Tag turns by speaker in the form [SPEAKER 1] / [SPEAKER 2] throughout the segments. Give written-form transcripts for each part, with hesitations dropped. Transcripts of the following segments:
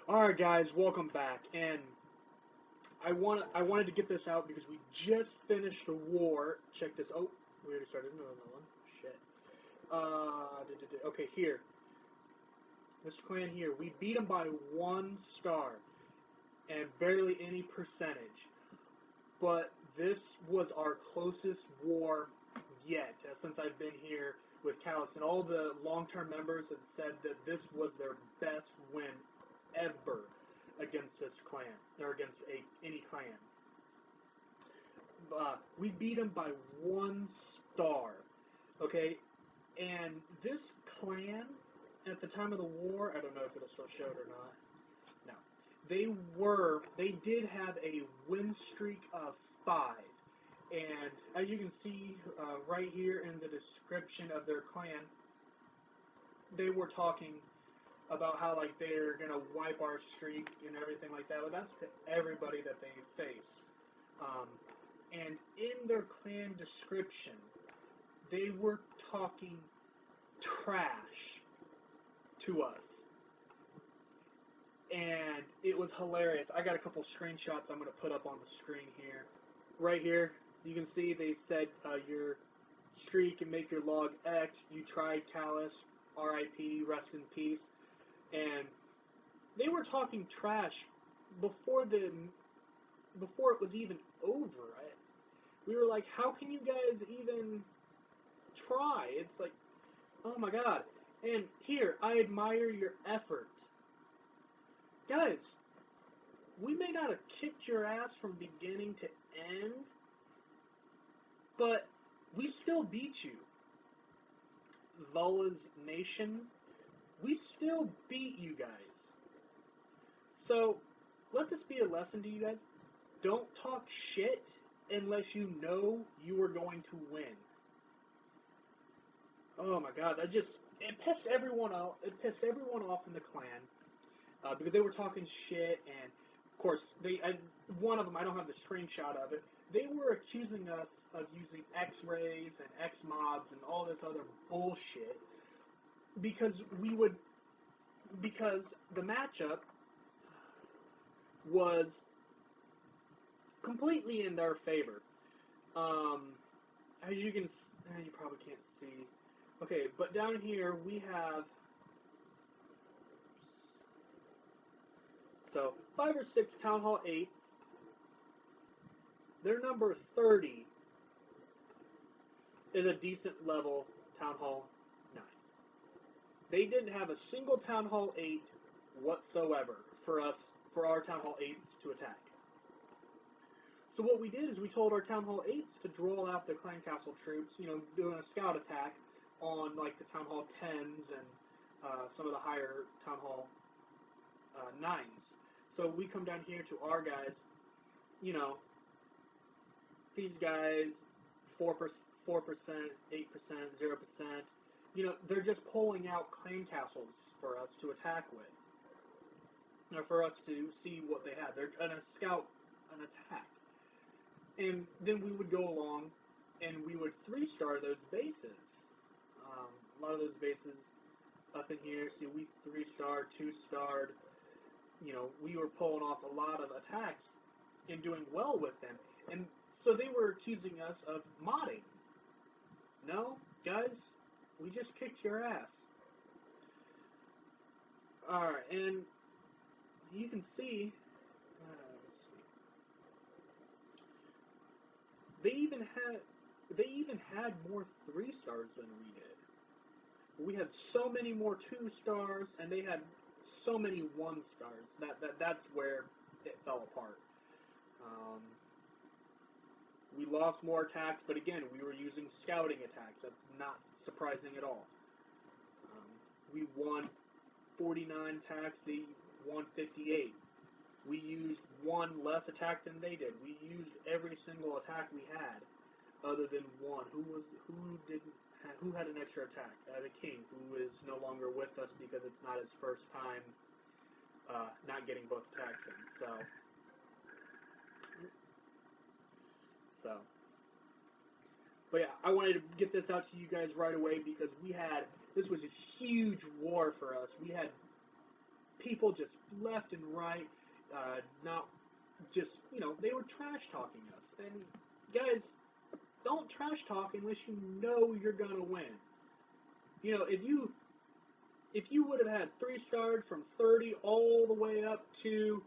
[SPEAKER 1] All right, guys, welcome back. And I wanted to get this out because we just finished a war. Check this. Oh, we already started another one. Shit. Okay, here, this clan here, we beat them by 1 star and barely any percentage. But this was our closest war yet since I've been here with Callis, and all the long-term members have said that this was their best win ever against this clan or against any clan. We beat them by 1 star, okay? And this clan, at the time of the war, I don't know if it'll still show it or not. No, they did have a win streak of 5, and as you can see right here in the description of their clan, they were talking about how like they're gonna wipe our streak and everything like that. But that's to everybody that they face. Um, and in their clan description, they were talking trash to us, and it was hilarious. I got a couple screenshots I'm gonna put up on the screen here. Right here, you can see they said your streak and make your log X. You tried Callus, RIP, rest in peace, and they were talking trash before the before it was even over. We were like, how can you guys even try? It's like, oh my god. And here, I admire your effort. Guys, we may not have kicked your ass from beginning to end, but we still beat you. Vola's Nation, we still beat you guys. So, let this be a lesson to you guys. Don't talk shit unless you know you are going to win. Oh my god, it pissed everyone off. It pissed everyone off in the clan because they were talking shit, and of course one of them, I don't have the screenshot of it. They were accusing us of using X-rays and X-mobs and all this other bullshit because we would because the matchup was completely in their favor. Um, as you can, you probably can't see. Okay, but down here we have so 5 or 6 Town Hall 8s. Their number 30 is a decent level Town Hall 9. They didn't have a single Town Hall 8 whatsoever for our Town Hall 8s to attack. So what we did is we told our Town Hall 8s to draw out the Clan Castle troops, doing a scout attack on like the Town Hall 10s and some of the higher Town Hall 9s. So we come down here to our guys, you know, these guys, 4%, 8%, 0%. They're just pulling out clan castles for us to attack with. For us to see what they have. They're gonna scout an attack. And then we would go along and we would 3-star those bases. A lot of those bases up in here, see, we 3-starred, 2-starred. We were pulling off a lot of attacks and doing well with them. And so they were accusing us of modding. No, guys, we just kicked your ass. Alright, and you can see, let's see, they even had more 3-stars than we did. We had so many more 2-stars, and they had so many 1-stars. That's where it fell apart. Um, we lost more attacks, but again, we were using scouting attacks. That's not surprising at all. We won 49 attacks. They won 58. We used one less attack than they did. We used every single attack we had, other than one. Who had an extra attack? The king, who is no longer with us because it's not his first time not getting both attacks in. So, but yeah, I wanted to get this out to you guys right away because this was a huge war for us. We had people just left and right, not just, they were trash talking us. And guys, don't trash talk unless you know you're gonna win. If you would have had 3-starred from 30 all the way up to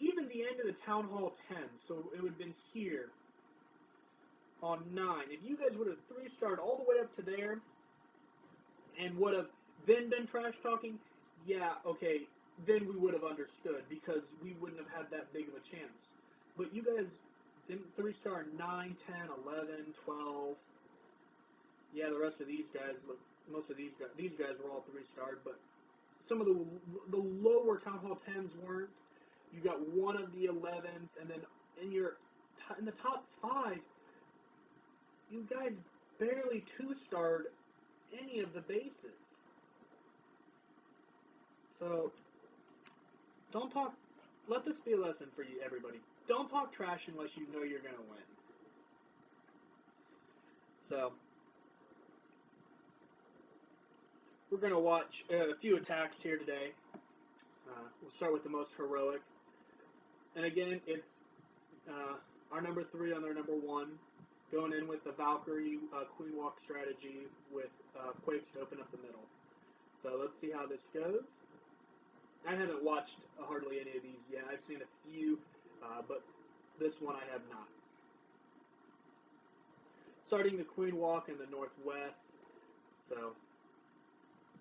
[SPEAKER 1] even the end of the Town Hall 10, so it would have been here on 9. If you guys would have 3-starred all the way up to there and would have then been trash talking, yeah, okay, then we would have understood because we wouldn't have had that big of a chance. But you guys didn't 3-star 9, 10, 11, 12. Yeah, the rest of these guys, most of these guys were all 3-starred, but some of the lower Town Hall 10s weren't. You got one of the 11s, and then in the top 5, you guys barely 2-starred any of the bases. So don't talk. Let this be a lesson for you, everybody. Don't talk trash unless you know you're gonna win. So we're gonna watch a few attacks here today. We'll start with the most heroic, and again, it's our number 3 on their number 1, going in with the Valkyrie Queen Walk strategy with Quakes to open up the middle. So let's see how this goes. I haven't watched hardly any of these yet. I've seen a few, but this one I have not. Starting the Queen Walk in the northwest. So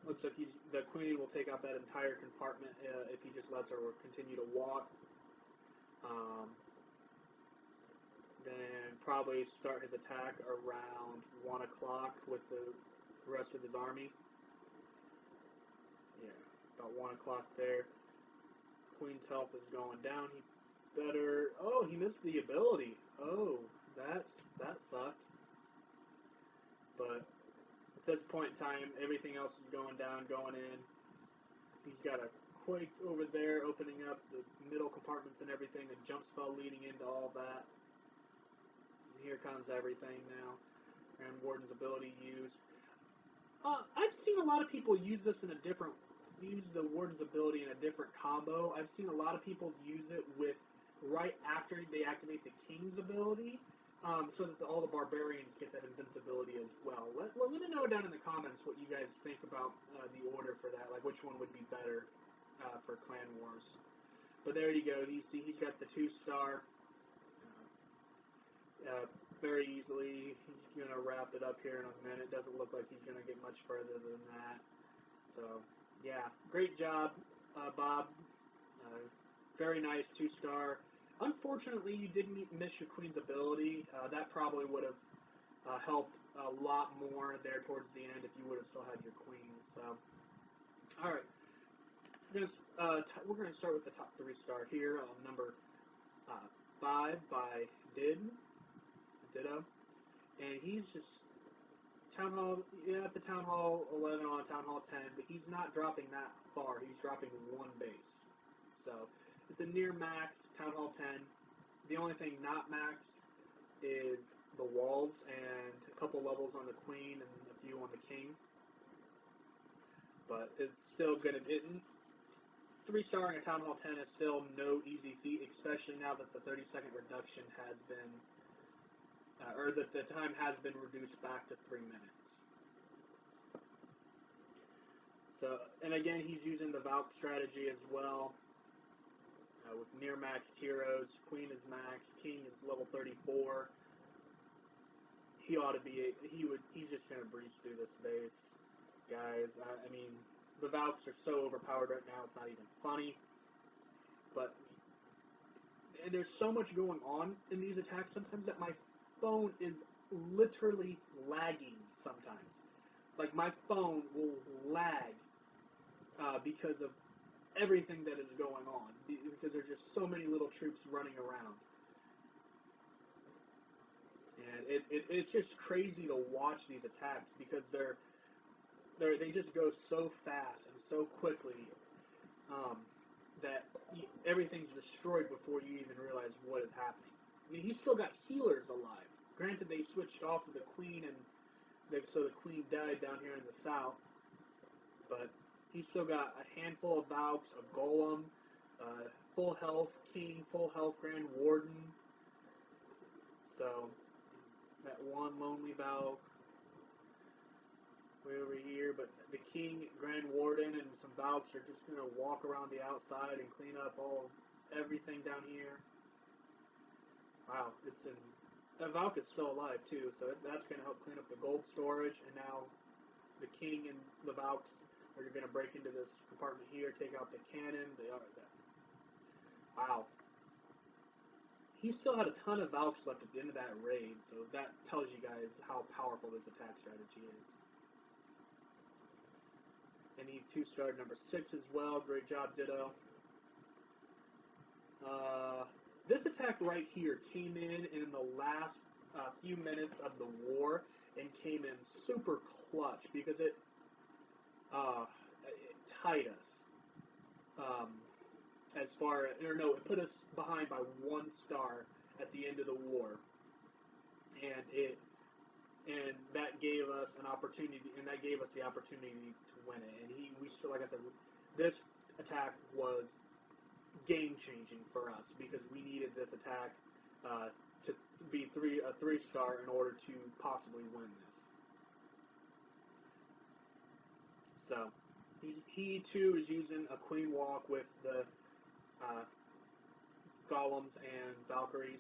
[SPEAKER 1] looks like the Queen will take out that entire compartment if he just lets her continue to walk. Then probably start his attack around 1 o'clock with the rest of his army. Yeah, about 1 o'clock there. Queen's health is going down. He better. Oh, he missed the ability. Oh, that sucks. But at this point in time, everything else is going down, going in. He's got a Quake over there, opening up the middle compartments and everything. A jump spell leading into all that. And here comes everything now. And Warden's ability used. I've seen a lot of people use this in use the Warden's ability in a different combo. I've seen a lot of people use it with right after they activate the King's ability, so that all the Barbarians get that invincibility as well. Let me know down in the comments what you guys think about the order for that, like which one would be better for Clan Wars. But there you go. You see he's got the 2-star. Very easily. He's going to wrap it up here in a minute. Doesn't look like he's going to get much further than that. So, yeah, great job, Bob. Very nice 2-star. Unfortunately, you didn't miss your Queen's ability. That probably would have helped a lot more there towards the end if you would have still had your Queen. So, all right. We're gonna start with the top 3-star here. Number 5 by Ditto, and he's just Town Hall. Yeah, at the Town Hall 11 on Town Hall 10, but he's not dropping that far. He's dropping 1 base. So it's a near max Town Hall 10. The only thing not maxed is the walls and a couple levels on the Queen and a few on the King. But it's still gonna. 3-starring a Town Hall 10 is still no easy feat, especially now that the 30-second reduction has been, or that the time has been reduced back to 3 minutes. So, and again, he's using the Valk strategy as well, with near maxed heroes. Queen is maxed, King is level 34. He ought to be. He's just gonna breeze through this base, guys. I mean. The Valks are so overpowered right now, it's not even funny. But there's so much going on in these attacks sometimes that my phone is literally lagging sometimes. Like, my phone will lag because of everything that is going on. Because there's just so many little troops running around. And it's just crazy to watch these attacks because they just go so fast and so quickly that everything's destroyed before you even realize what is happening. I mean, he's still got healers alive. Granted, they switched off of the Queen, and so the Queen died down here in the south. But He's still got a handful of Valks, a Golem, full health King, full health Grand Warden. So that one lonely Valk way over here, but the King, Grand Warden, and some Valks are just gonna walk around the outside and clean up everything down here. Wow, that Valk is still alive too, so that's gonna help clean up the gold storage, and now the King and the Valks are going to break into this compartment here, take out the cannon. Wow. He still had a ton of Valks left at the end of that raid, so that tells you guys how powerful this attack strategy is. I need 2-star number 6 as well. Great job, Ditto. This attack right here came in the last few minutes of the war and came in super clutch because it tied us. It put us behind by 1 star at the end of the war, and that gave us an opportunity, and that gave us the opportunity to win it. And we still, like I said, this attack was game changing for us because we needed this attack to be a 3-star in order to possibly win this. So he too is using a Queen Walk with the Golems and Valkyries.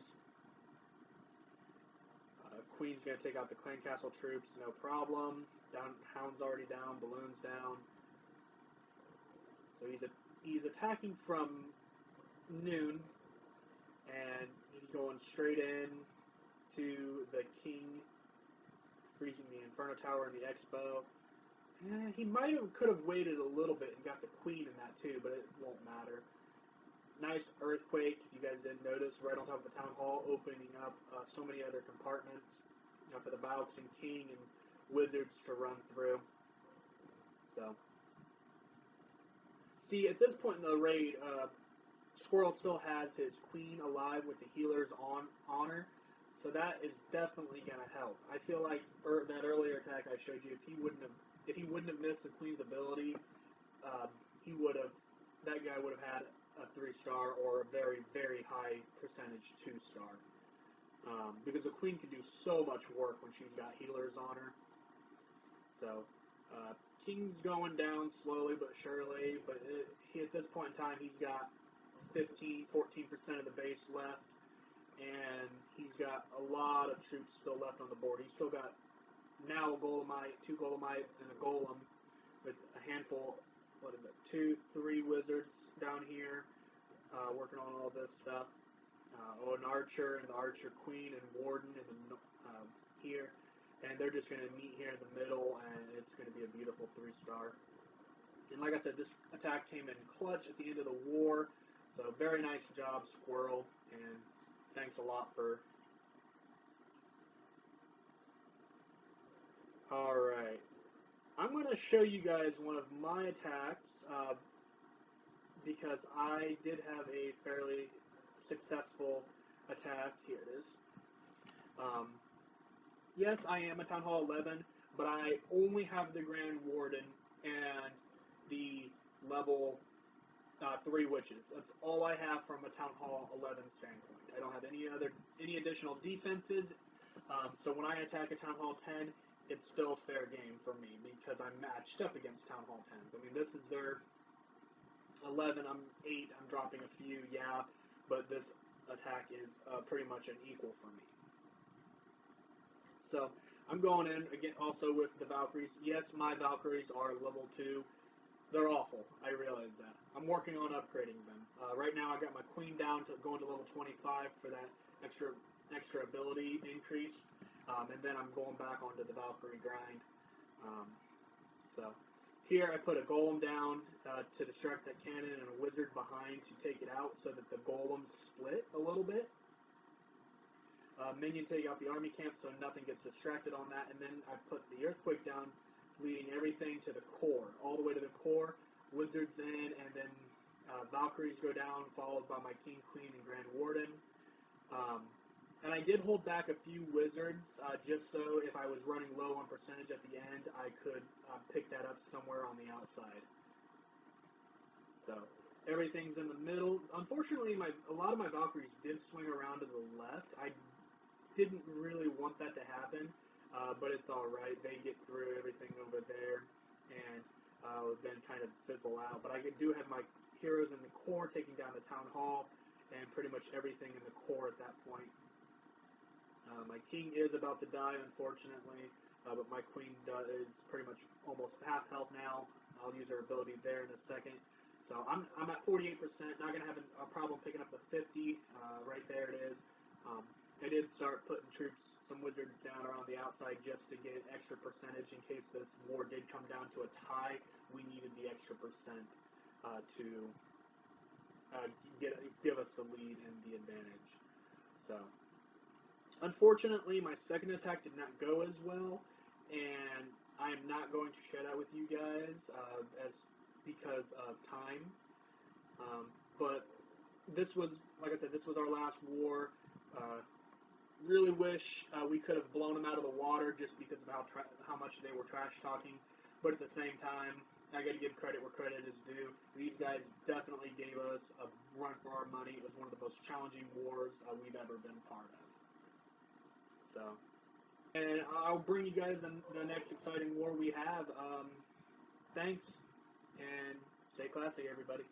[SPEAKER 1] Queen's going to take out the Clan Castle troops, no problem. Hound's already down, Balloon's down. So he's attacking from noon, and he's going straight in to the King, freezing the Inferno Tower and the Expo. He could have waited a little bit and got the Queen in that too, but it won't matter. Nice earthquake, if you guys didn't notice, right on top of the Town Hall, opening up so many other compartments for the Valks and King and Wizards to run through. So, see, at this point in the raid, Squirrel still has his Queen alive with the healers on honor, so that is definitely going to help. I feel like that earlier attack I showed you, if he wouldn't have missed the Queen's ability, that guy would have had a 3-star or a very, very high percentage 2-star. Because the Queen can do so much work when she's got healers on her. So, King's going down slowly but surely, but at this point in time, he's got 14% of the base left, and he's got a lot of troops still left on the board. He's still got now a Golemite, 2 Golemites, and a Golem with a handful, 3 Wizards down here working on all this stuff. An Archer and the Archer Queen and Warden here, and they're just going to meet here in the middle, and it's going to be a beautiful 3-star. And like I said, this attack came in clutch at the end of the war, so very nice job, Squirrel, and thanks a lot for... Alright, I'm going to show you guys one of my attacks, because I did have a fairly successful attack. Here it is. Yes, I am a Town Hall 11, but I only have the Grand Warden and the level 3 Witches. That's all I have from a Town Hall 11 standpoint. I don't have any additional defenses, so when I attack a Town Hall 10, it's still fair game for me because I'm matched up against Town Hall 10s. I mean, this is their 11, I'm 8, I'm dropping a few, yeah, but this attack is pretty much an equal for me. So I'm going in again also with the Valkyries. Yes, my Valkyries are level 2. They're awful. I realize that. I'm working on upgrading them. Right now I got my Queen down to going to level 25 for that extra ability increase, and then I'm going back onto the Valkyrie grind. So here I put a Golem down to distract that cannon and a Wizard behind to take it out so that the Golems split a little bit. Minion take out the army camp so nothing gets distracted on that, and then I put the Earthquake down, leading everything to the core, all the way to the core, Wizards in, and then Valkyries go down, followed by my King, Queen, and Grand Warden. And I did hold back a few Wizards, just so if I was running low on percentage at the end, I could pick that up somewhere on the outside. So everything's in the middle. Unfortunately, a lot of my Valkyries did swing around to the left. I didn't really want that to happen, but it's all right. They get through everything over there, and then kind of fizzle out. But I do have my heroes in the core taking down the town hall, and pretty much everything in the core at that point. My king is about to die, unfortunately, but my queen is pretty much almost half health now. I'll use her ability there in a second. So I'm at 48%. Not going to have a problem picking up the 50. Right there it is. I did start putting troops, some wizards down around the outside just to get extra percentage in case this war did come down to a tie. We needed the extra percent to give us the lead and the advantage. So, unfortunately, my second attack did not go as well, and I'm not going to share that with you guys as because of time. But this was, like I said, this was our last war. Really wish we could have blown them out of the water just because of how much they were trash talking. But at the same time, I got to give credit where credit is due. These guys definitely gave us a run for our money. It was one of the most challenging wars we've ever been part of. So, and I'll bring you guys the next exciting war we have. Thanks, and stay classy, everybody.